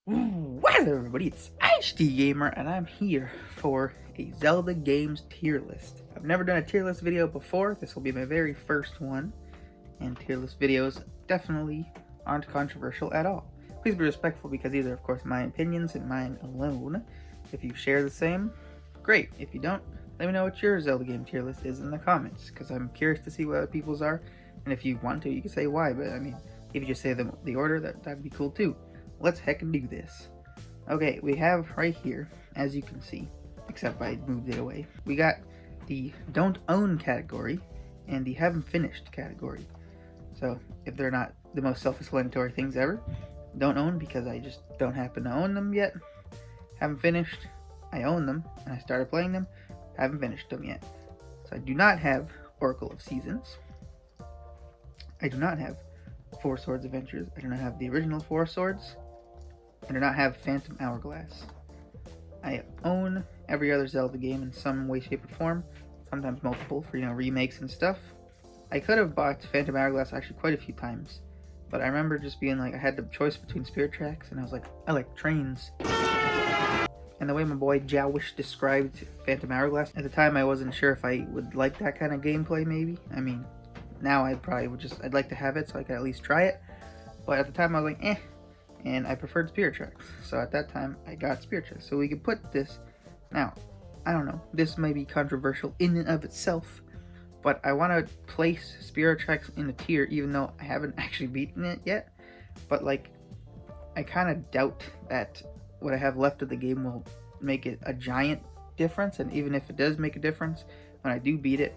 What up, everybody? It's HDGamer, and I'm here for a Zelda games tier list. I've never done a tier list video before. This will be my very first one, and tier list videos definitely aren't controversial at all. Please be respectful because these are, of course, my opinions and mine alone. If you share the same, great. If you don't, let me know what your Zelda game tier list is in the comments, because I'm curious to see what other people's are. And if you want to, you can say why, but I mean, if you just say the order, that'd be cool too. Let's heckin' do this. Okay, we have right here, as you can see, except I moved it away, we got the don't own category and the haven't finished category. So if they're not the most self-explanatory things ever, don't own because I just don't happen to own them yet. Haven't finished, I own them and I started playing them, haven't finished them yet. So I do not have Oracle of Seasons. I do not have Four Swords Adventures. I do not have the original Four Swords. I do not have Phantom Hourglass. I own every other Zelda game in some way, shape, or form. Sometimes multiple for, remakes and stuff. I could have bought Phantom Hourglass actually quite a few times. But I remember just being like, I had the choice between Spirit Tracks, and I was like, I like trains. And the way my boy Jowish described Phantom Hourglass, at the time I wasn't sure if I would like that kind of gameplay, maybe. I mean, now I'd like to have it so I could at least try it. But at the time I was like, eh. And I preferred Spirit Tracks, so at that time I got Spirit Tracks. So we could put this. Now, I don't know, this may be controversial in and of itself, but I want to place Spirit Tracks in a tier even though I haven't actually beaten it yet. But like, I kind of doubt that what I have left of the game will make it a giant difference, and even if it does make a difference when I do beat it,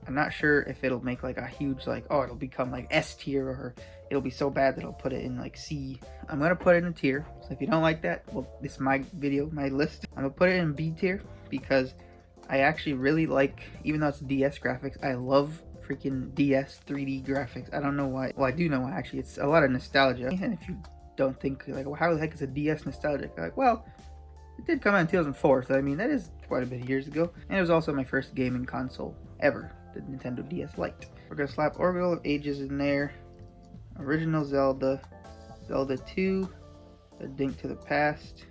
I'm not sure if it'll make like a huge, like, oh, it'll become like S tier, or it'll be so bad that I'll put it in like C. I'm gonna put it in a tier. So if you don't like that, well, this is my video, my list. I'm gonna put it in B tier because I actually really like, even though it's DS graphics, I love freaking DS 3D graphics. I don't know why. Well, I do know why, actually. It's a lot of nostalgia. And if you don't think, like, well, how the heck is a DS nostalgic? Like, well, it did come out in 2004, so I mean, that is quite a bit of years ago. And it was also my first gaming console ever, the Nintendo DS Lite. We're gonna slap Oracle of Ages in there, original Zelda, Zelda 2, A Link to the Past,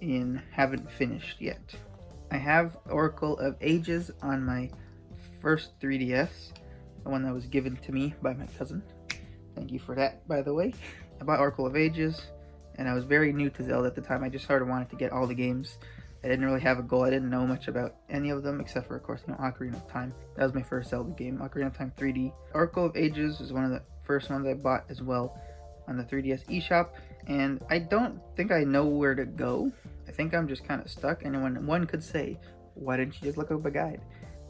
and haven't finished yet. I have Oracle of Ages on my first 3DS, the one that was given to me by my cousin. Thank you for that, by the way. I bought Oracle of Ages, and I was very new to Zelda at the time. I just sort of wanted to get all the games. I didn't really have a goal. I didn't know much about any of them, except for, of course, Ocarina of Time. That was my first Zelda game, Ocarina of Time 3D. Oracle of Ages was one of the first ones I bought as well on the 3DS eShop, and I don't think I know where to go. I think I'm just kind of stuck, and when one could say, why didn't you just look up a guide?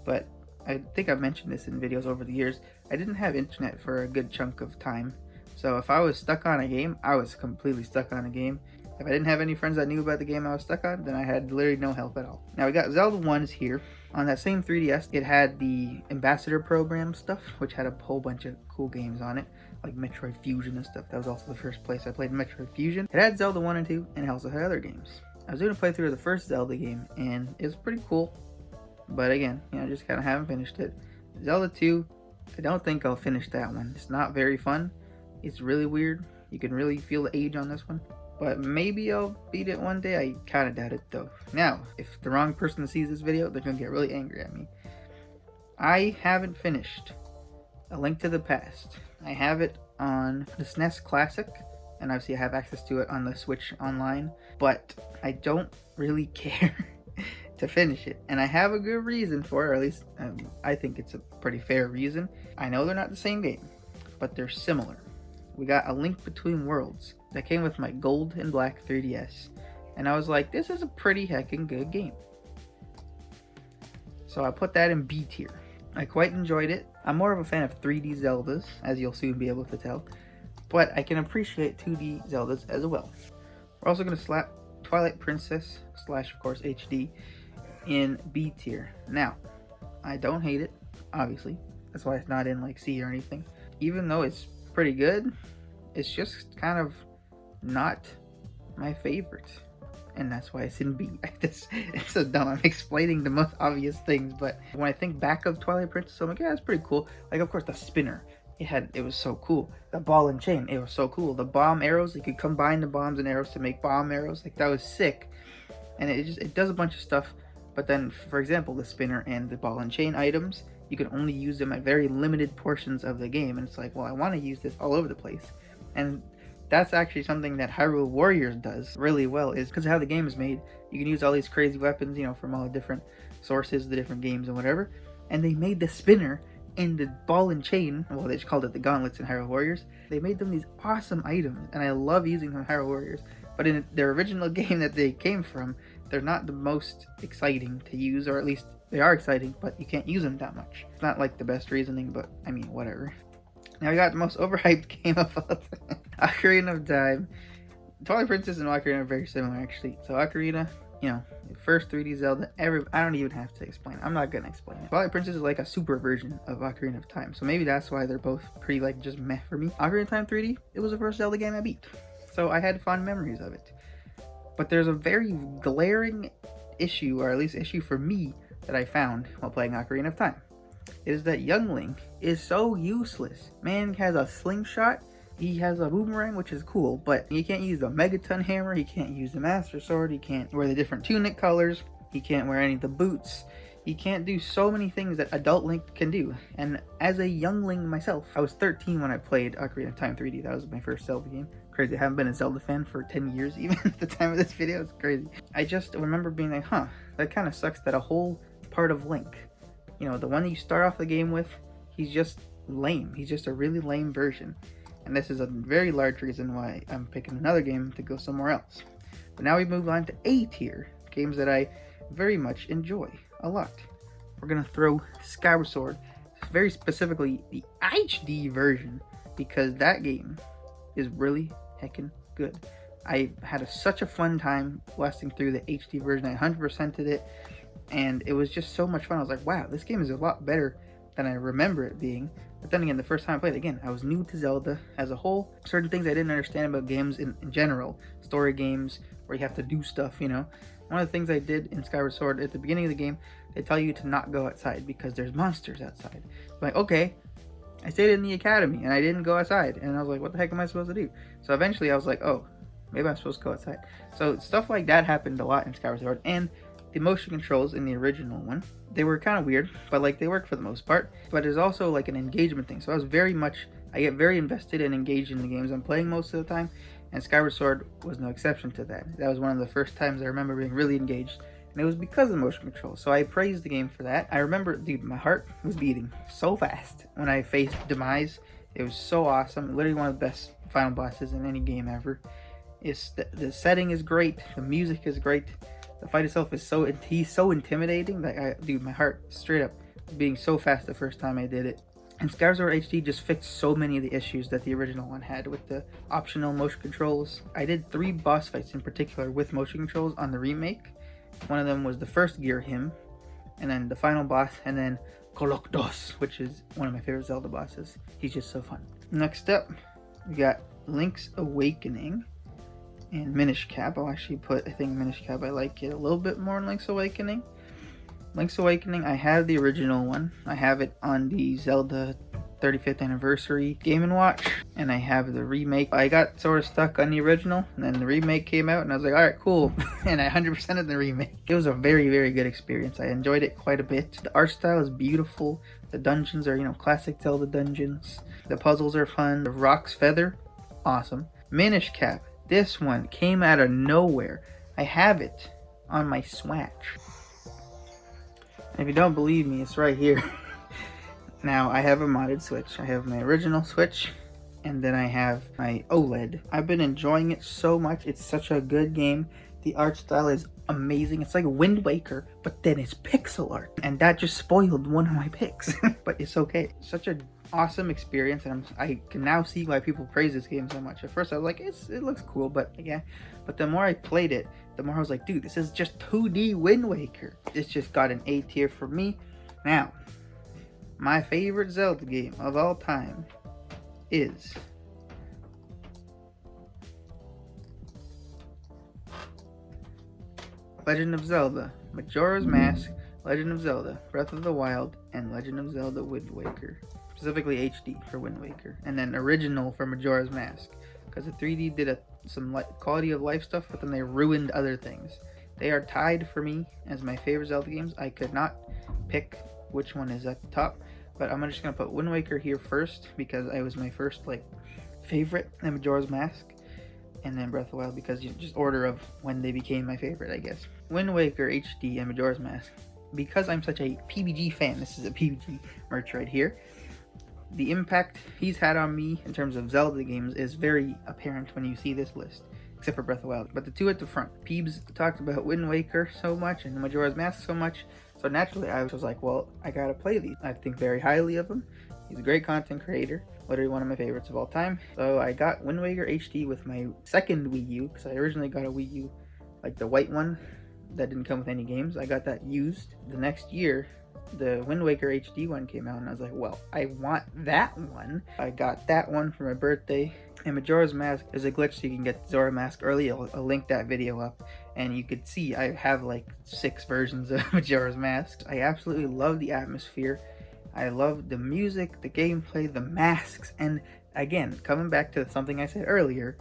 But I think I've mentioned this in videos over the years. I didn't have internet for a good chunk of time, so if I was stuck on a game, I was completely stuck on a game. If I didn't have any friends that knew about the game I was stuck on, then I had literally no help at all. Now we got Zelda 1's here. On that same 3DS, it had the Ambassador Program stuff, which had a whole bunch of cool games on it, like Metroid Fusion and stuff. That was also the first place I played Metroid Fusion. It had Zelda 1 and 2, and it also had other games. I was doing a playthrough of the first Zelda game, and it was pretty cool. But again, just kind of haven't finished it. Zelda 2, I don't think I'll finish that one. It's not very fun. It's really weird. You can really feel the age on this one. But maybe I'll beat it one day. I kind of doubt it though. Now, if the wrong person sees this video, they're going to get really angry at me. I haven't finished A Link to the Past. I have it on the SNES Classic, and obviously I have access to it on the Switch Online, but I don't really care to finish it. And I have a good reason for it, or at least I think it's a pretty fair reason. I know they're not the same game, but they're similar. We got A Link Between Worlds that came with my gold and black 3DS, and I was like, this is a pretty heckin' good game. So I put that in B tier. I quite enjoyed it. I'm more of a fan of 3D Zeldas, as you'll soon be able to tell, but I can appreciate 2D Zeldas as well. We're also going to slap Twilight Princess / of course HD in B tier. Now, I don't hate it, obviously. That's why it's not in like C or anything. Even though it's pretty good, it's just kind of not my favorite, and that's why it's in B. It's so dumb. I'm explaining the most obvious things, but when I think back of Twilight Princess, I'm like, yeah, it's pretty cool. Like, of course, the spinner. It was so cool. The ball and chain, it was so cool. The bomb arrows, you could combine the bombs and arrows to make bomb arrows. Like, that was sick. And it does a bunch of stuff. But then, for example, the spinner and the ball and chain items, you can only use them at very limited portions of the game. And it's like, well, I want to use this all over the place. And that's actually something that Hyrule Warriors does really well, is because of how the game is made. You can use all these crazy weapons, you know, from all the different sources, the different games and whatever. And they made the spinner and the ball and chain, well, they just called it the gauntlets in Hyrule Warriors. They made them these awesome items, and I love using them in Hyrule Warriors. But in their original game that they came from, they're not the most exciting to use, or at least they are exciting, but you can't use them that much. It's not like the best reasoning, but I mean, whatever. Now we got the most overhyped game of all time, Ocarina of Time. Twilight Princess and Ocarina are very similar, actually. So Ocarina, you know, first 3D Zelda ever. I don't even have to explain it. I'm not gonna explain it. Twilight Princess is like a super version of Ocarina of Time, so maybe that's why they're both pretty, like, just meh for me. Ocarina of Time 3D, it was the first Zelda game I beat, so I had fond memories of it. But there's a very glaring issue, or at least issue for me, that I found while playing Ocarina of Time. It is that young Link is so useless. Man has a slingshot, he has a boomerang, which is cool, but he can't use the Megaton hammer, he can't use the Master Sword, he can't wear the different tunic colors, he can't wear any of the boots, he can't do so many things that adult Link can do. And as a youngling myself, I was 13 when I played Ocarina of Time 3D. That was my first Zelda game. Crazy, I haven't been a Zelda fan for 10 years even at the time of this video. It's crazy. I just remember being like, huh, that kind of sucks that a whole part of Link, you know, the one that you start off the game with, he's just lame. He's just a really lame version. And this is a very large reason why I'm picking another game to go somewhere else. But now we move on to A tier, games that I very much enjoy a lot. We're gonna throw Skyward Sword, very specifically the HD version, because that game is really heckin' good. I had such a fun time blasting through the HD version. I 100%ed it, and it was just so much fun. I was like, wow, this game is a lot better than I remember it being. But then again, the first time I played it, again, I was new to Zelda as a whole. Certain things I didn't understand about games in general. Story games where you have to do stuff, you know. One of the things I did in Skyward Sword, at the beginning of the game, they tell you to not go outside because there's monsters outside. I'm like, okay. I stayed in the academy and I didn't go outside. And I was like, what the heck am I supposed to do? So eventually I was like, oh, maybe I'm supposed to go outside. So stuff like that happened a lot in Skyward Sword. And the motion controls in the original one, they were kind of weird, but like they worked for the most part. But it's also like an engagement thing. So I get very invested and engaged in the games I'm playing most of the time. And Skyward Sword was no exception to that. That was one of the first times I remember being really engaged. And it was because of the motion control. So I praised the game for that. I remember, dude, my heart was beating so fast when I faced Demise. It was so awesome. Literally one of the best final bosses in any game ever. The setting is great. The music is great. The fight itself is he's so intimidating that dude, my heart straight up was beating so fast the first time I did it. And Skyward Sword HD just fixed so many of the issues that the original one had with the optional motion controls. I did 3 boss fights in particular with motion controls on the remake. One of them was the first Gear Hymn, and then the final boss, and then Kolokdos, which is one of my favorite Zelda bosses. He's just so fun. Next up, we got Link's Awakening and Minish Cap. I'll actually put, I think Minish Cap, I like it a little bit more than Link's Awakening. Link's Awakening, I have the original one. I have it on the Zelda 35th anniversary Game & Watch, and I have the remake. I got sort of stuck on the original, and then the remake came out, and I was like, alright, cool. And I 100%ed the remake. It was a very, very good experience. I enjoyed it quite a bit. The art style is beautiful. The dungeons are, you know, classic Zelda dungeons. The puzzles are fun. The Rock's Feather, awesome. Minish Cap, this one came out of nowhere. I have it on my Swatch. If you don't believe me, it's right here. Now, I have a modded Switch. I have my original Switch, and then I have my OLED. I've been enjoying it so much. It's such a good game. The art style is amazing. It's like Wind Waker, but then it's pixel art. And that just spoiled one of my picks. But it's okay. Such an awesome experience, and I can now see why people praise this game so much. At first, I was like, it looks cool, but yeah. But the more I played it, the more I was like, dude, this is just 2D Wind Waker. It's just got an A tier for me. Now, my favorite Zelda game of all time is Legend of Zelda, Majora's Mask, Legend of Zelda, Breath of the Wild, and Legend of Zelda Wind Waker. specifically HD for Wind Waker, and then original for Majora's Mask, because the 3D did some quality of life stuff, but then they ruined other things. They are tied for me as my favorite Zelda games. I could not pick which one is at the top, but I'm just gonna put Wind Waker here first because it was my first favorite, and Majora's Mask, and then Breath of the Wild because just order of when they became my favorite, I guess. Wind Waker HD and Majora's Mask. Because I'm such a PBG fan, this is a PBG merch right here, the impact he's had on me in terms of Zelda games is very apparent when you see this list, except for Breath of the Wild. But the two at the front, Peebs talked about Wind Waker so much and Majora's Mask so much, so naturally I was like, well, I gotta play these. I think very highly of him. He's a great content creator, literally one of my favorites of all time. So I got Wind Waker HD with my second Wii U, because I originally got a Wii U, like the white one, that didn't come with any games. I got that used. The next year, the Wind Waker HD one came out, and I was like, well, I want that one. I got that one for my birthday. And Majora's Mask is a glitch so you can get Zora Mask early. I'll link that video up, and you could see I have like 6 versions of Majora's Mask. I absolutely love the atmosphere. I love the music, the gameplay, the masks, and again, coming back to something I said earlier,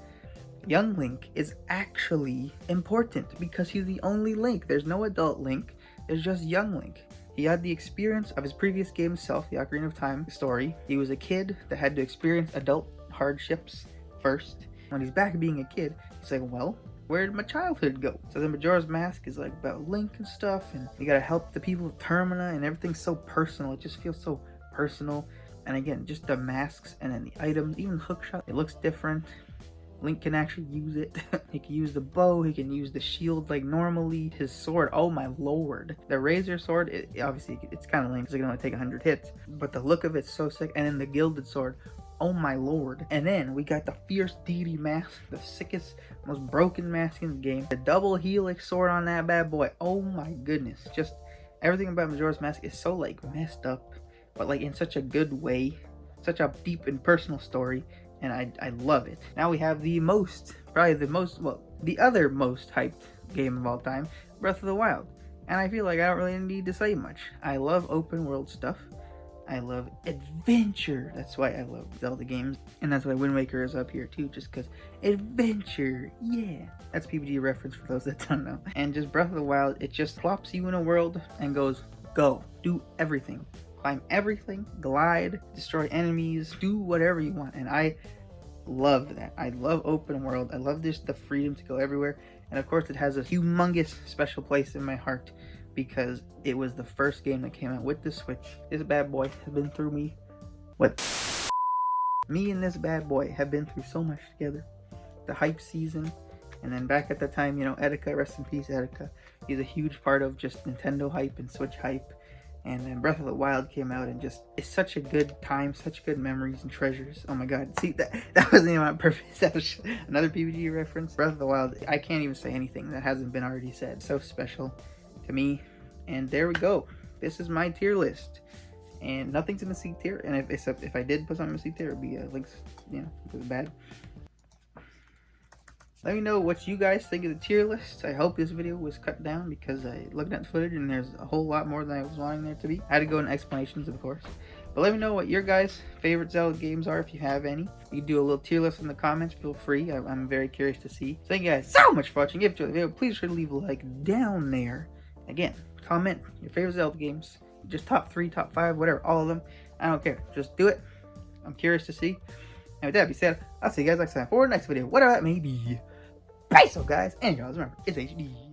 young Link is actually important because he's the only Link. There's no adult Link, there's just young Link. He had the experience of his previous game self, the Ocarina of Time story. He was a kid that had to experience adult hardships first. When he's back being a kid, he's like, well, where did my childhood go? So the Majora's Mask is like about Link and stuff, and you gotta help the people of Termina, and everything's so personal. It just feels so personal. And again, just the masks and then the items, even hookshot, it looks different. Link can actually use it. He can use the bow, he can use the shield like normally. His sword, oh my lord. The Razor Sword, obviously it's kind of lame because it can only take 100 hits, but the look of it's so sick. And then the Gilded Sword, oh my lord. And then we got the Fierce Deity Mask, the sickest, most broken mask in the game. The double helix sword on that bad boy, oh my goodness. Just everything about Majora's Mask is so messed up, but in such a good way. Such a deep and personal story. And I love it. Now we have the other most hyped game of all time, Breath of the Wild. And I feel like I don't really need to say much. I love open world stuff. I love adventure. That's why I love Zelda games. And that's why Wind Waker is up here too, just because adventure, yeah. That's PBG reference for those that don't know. And just Breath of the Wild, it just plops you in a world and goes, go, do everything. Climb everything, glide, destroy enemies, do whatever you want. And I love that. I love open world. I love just the freedom to go everywhere. And of course it has a humongous special place in my heart because it was the first game that came out with the Switch. This bad boy has been through me. Me and this bad boy have been through so much together. The hype season. And then back at the time, Etika, rest in peace Etika. He's a huge part of just Nintendo hype and Switch hype. And then Breath of the Wild came out, and just, it's such a good time, such good memories and treasures. Oh my god, see, that wasn't even on purpose. That was another PBG reference. Breath of the Wild, I can't even say anything that hasn't been already said. So special to me. And there we go. This is my tier list. And nothing's in the C tier. And if I did put something in the C tier, it would be links, it was bad. Let me know what you guys think of the tier list. I hope this video was cut down because I looked at the footage and there's a whole lot more than I was wanting there to be. I had to go in explanations, of course. But let me know what your guys' favorite Zelda games are if you have any. You can do a little tier list in the comments. Feel free. I'm very curious to see. So thank you guys so much for watching. If you enjoyed the video, please sure to leave a like down there. Again, comment your favorite Zelda games. Just top 3, top 5, whatever. All of them. I don't care. Just do it. I'm curious to see. And with that being said, I'll see you guys next time for the next video. Whatever that may be. Peace out, guys, and y'all remember, it's HD.